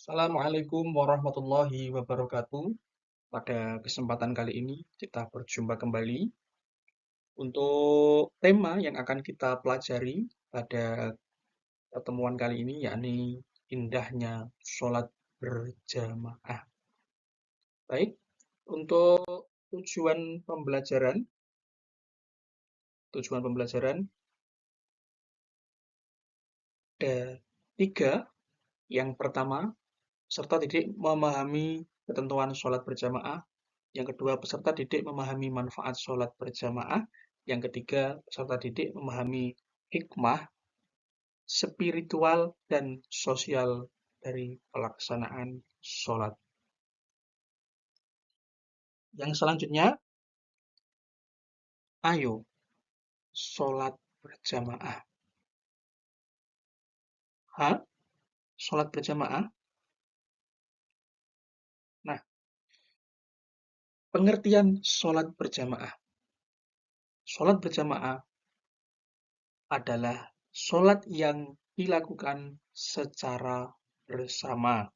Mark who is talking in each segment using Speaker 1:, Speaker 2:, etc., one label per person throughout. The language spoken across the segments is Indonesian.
Speaker 1: Assalamualaikum warahmatullahi wabarakatuh. Pada kesempatan kali ini kita berjumpa kembali untuk tema yang akan kita pelajari pada pertemuan kali ini, yakni indahnya sholat berjamaah. Baik, untuk tujuan pembelajaran ada tiga. Yang pertama, peserta didik memahami ketentuan sholat berjamaah. Yang kedua, peserta didik memahami manfaat sholat berjamaah. Yang ketiga, peserta didik memahami hikmah, spiritual, dan sosial dari pelaksanaan sholat. Yang selanjutnya, ayo sholat berjamaah. Sholat berjamaah? Nah, pengertian sholat berjamaah. Sholat berjamaah adalah sholat yang dilakukan secara bersama,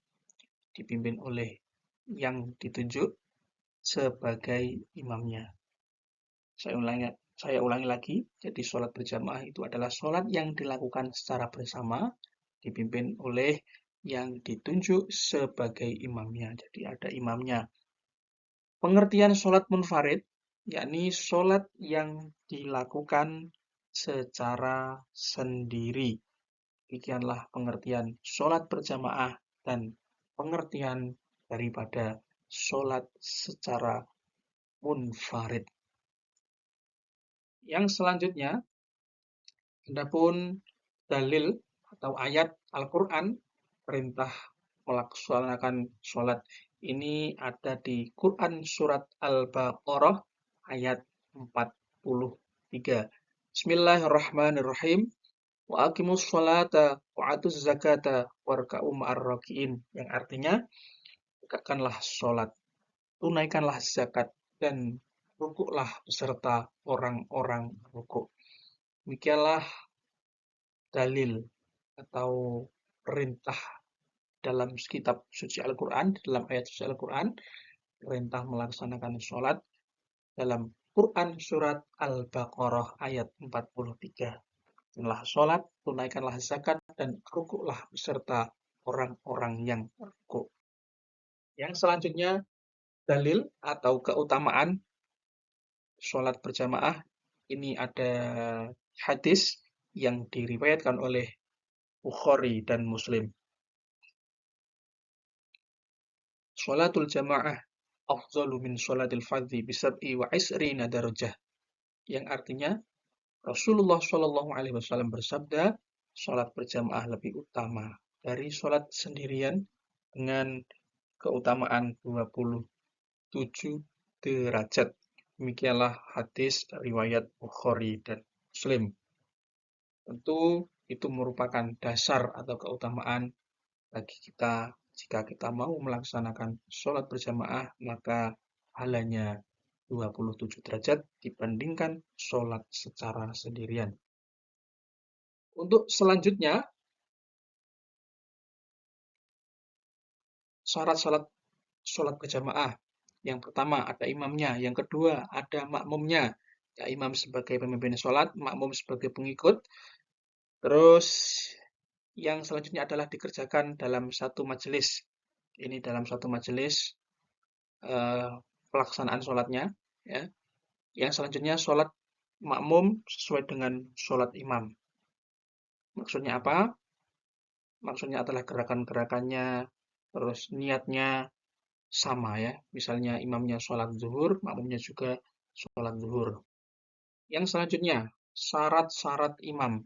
Speaker 1: dipimpin oleh yang ditunjuk sebagai imamnya. Saya ulangi lagi, jadi sholat berjamaah itu adalah sholat yang dilakukan secara bersama, dipimpin oleh yang ditunjuk sebagai imamnya. Jadi ada imamnya. Pengertian sholat munfarid, yakni sholat yang dilakukan secara sendiri. Demikianlah pengertian sholat berjamaah dan pengertian daripada sholat secara munfarid. Yang selanjutnya, adapun dalil atau ayat Al-Quran perintah melaksanakan sholat ini ada di Quran surat Al-Baqarah ayat 43. Bismillahirrahmanirrahim. Wa aqimus sholata wa atuz zakata warka'u ma'ar raki'in. Yang artinya, tegakkanlah sholat, tunaikanlah zakat, dan rukuklah beserta orang-orang rukuk. Demikianlah dalil atau perintah dalam kitab suci Al-Quran, dalam ayat suci Al-Quran, perintah melaksanakan sholat dalam Quran surat Al-Baqarah ayat 43. Tunaikanlah sholat, tunaikanlah zakat, dan rukuklah beserta orang-orang yang rukuk. Yang selanjutnya, dalil atau keutamaan sholat berjamaah. Ini ada hadis yang diriwayatkan oleh Bukhari dan Muslim. Sholatul jamaah afdalu min sholatil fardhi bisab'i wa isrina darajah. Yang artinya, Rasulullah Shallallahu Alaihi Wasallam bersabda, sholat berjamaah lebih utama dari sholat sendirian dengan keutamaan 27 derajat. Demikianlah hadis riwayat Bukhari dan Muslim. Tentu itu merupakan dasar atau keutamaan bagi kita. Jika kita mau melaksanakan sholat berjamaah, maka pahalanya 27 derajat dibandingkan sholat secara sendirian. Untuk selanjutnya, syarat-syarat sholat berjamaah. Yang pertama ada imamnya, yang kedua ada makmumnya. Ya, imam sebagai pemimpin sholat, makmum sebagai pengikut. Terus yang selanjutnya adalah dikerjakan dalam satu majelis. Ini dalam satu majelis pelaksanaan sholatnya. Ya. Yang selanjutnya sholat makmum sesuai dengan sholat imam. Maksudnya apa? Maksudnya adalah gerakan-gerakannya, terus niatnya sama ya. Misalnya imamnya sholat zuhur, makmumnya juga sholat zuhur. Yang selanjutnya, syarat-syarat imam.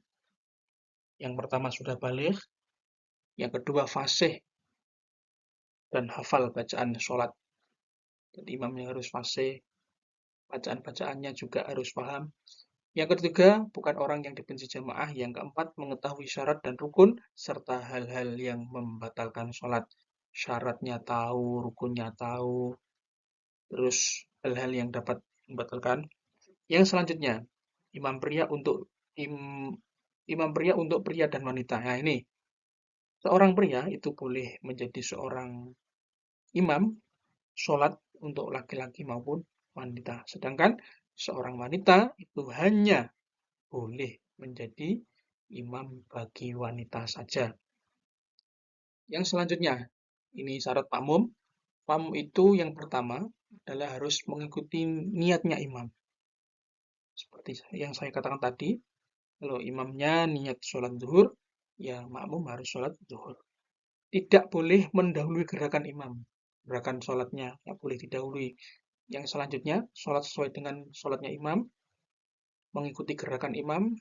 Speaker 1: Yang pertama sudah baligh, yang kedua fasih dan hafal bacaan sholat. Jadi imamnya harus fasih, bacaan-bacaannya juga harus paham. Yang ketiga, bukan orang yang dibenci jamaah. Yang keempat, mengetahui syarat dan rukun, serta hal-hal yang membatalkan sholat. Syaratnya tahu, rukunnya tahu, terus hal-hal yang dapat membatalkan. Yang selanjutnya, imam pria untuk pria dan wanita. Nah ini, Seorang pria itu boleh menjadi seorang imam sholat untuk laki-laki maupun wanita. Sedangkan seorang wanita itu hanya boleh menjadi imam bagi wanita saja. Yang selanjutnya, ini syarat makmum. Makmum itu yang pertama adalah harus mengikuti niatnya imam. Seperti yang saya katakan tadi, kalau imamnya niat sholat zuhur, ya makmum harus sholat zuhur. Tidak boleh mendahului gerakan imam. Gerakan sholatnya tidak boleh didahului. Yang selanjutnya, sholat sesuai dengan sholatnya imam, mengikuti gerakan imam,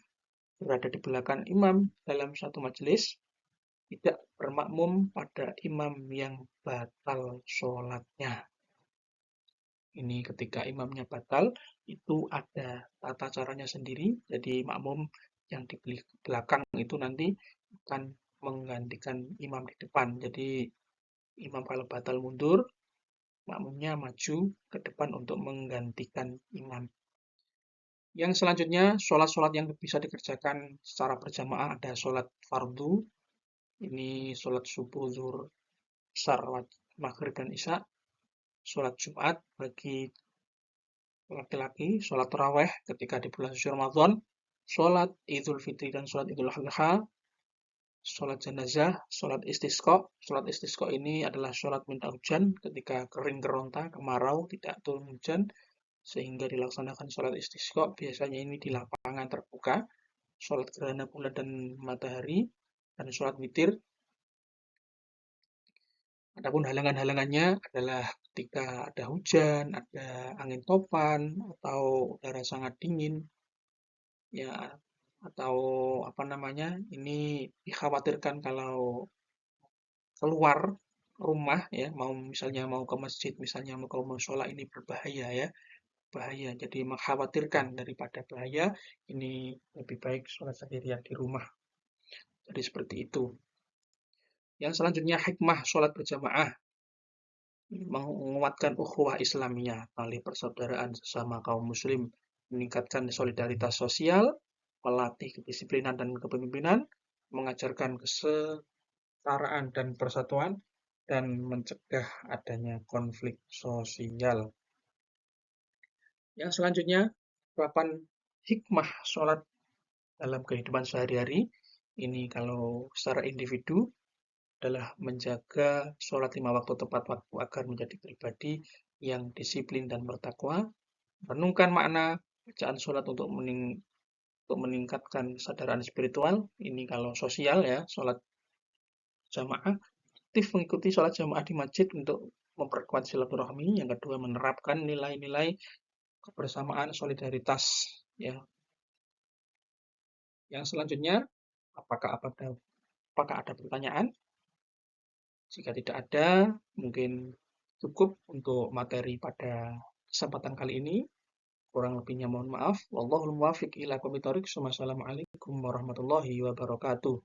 Speaker 1: berada di belakang imam dalam satu majelis, tidak bermakmum pada imam yang batal sholatnya. Ini ketika imamnya batal, itu ada tata caranya sendiri. Jadi makmum yang di belakang itu nanti akan menggantikan imam di depan. Jadi imam kalau batal mundur, makmumnya maju ke depan untuk menggantikan imam. Yang selanjutnya, sholat-sholat yang bisa dikerjakan secara berjamaah ada sholat fardu, ini sholat subuh, zuhur, asar, maghrib, dan isya. Sholat Jumat bagi laki-laki, sholat taraweh ketika di bulan suci Ramadan, sholat Idul Fitri dan sholat Idul Adha, sholat jenazah, sholat istisqa. Sholat istisqa ini adalah sholat minta hujan ketika kering keronta, kemarau, tidak turun hujan, sehingga dilaksanakan sholat istisqa. Biasanya ini di lapangan terbuka, sholat gerhana bulan dan matahari, dan sholat witir. Adapun halangan-halangannya adalah ketika ada hujan, ada angin topan, atau udara sangat dingin, ya, atau apa namanya, ini dikhawatirkan kalau keluar rumah, ya, misalnya mau ke masjid, misalnya mau ke musola, ini berbahaya, ya, bahaya. Jadi mengkhawatirkan daripada bahaya, ini lebih baik sholat sendirian di rumah. Jadi seperti itu. Yang selanjutnya hikmah sholat berjamaah, menguatkan ukhuwah Islamiyah, tali persaudaraan sesama kaum muslim, meningkatkan solidaritas sosial, melatih kedisiplinan dan kepemimpinan, mengajarkan kesetaraan dan persatuan, dan mencegah adanya konflik sosial. Yang selanjutnya, 8 hikmah sholat dalam kehidupan sehari-hari. Ini kalau secara individu adalah menjaga sholat 5 waktu tepat waktu agar menjadi pribadi yang disiplin dan bertakwa, renungkan makna bacaan sholat untuk meningkatkan kesadaran spiritual. Ini kalau sosial, ya, sholat jamaah, aktif mengikuti sholat jamaah di masjid untuk memperkuat silaturahmi. Yang kedua, menerapkan nilai-nilai kebersamaan, solidaritas, ya. Yang selanjutnya, apakah ada pertanyaan? Jika tidak ada, mungkin cukup untuk materi pada kesempatan kali ini. Kurang lebihnya mohon maaf. Wallahul muwaffiq ila aqwamit thoriq. Wassalamualaikum warahmatullahi wabarakatuh.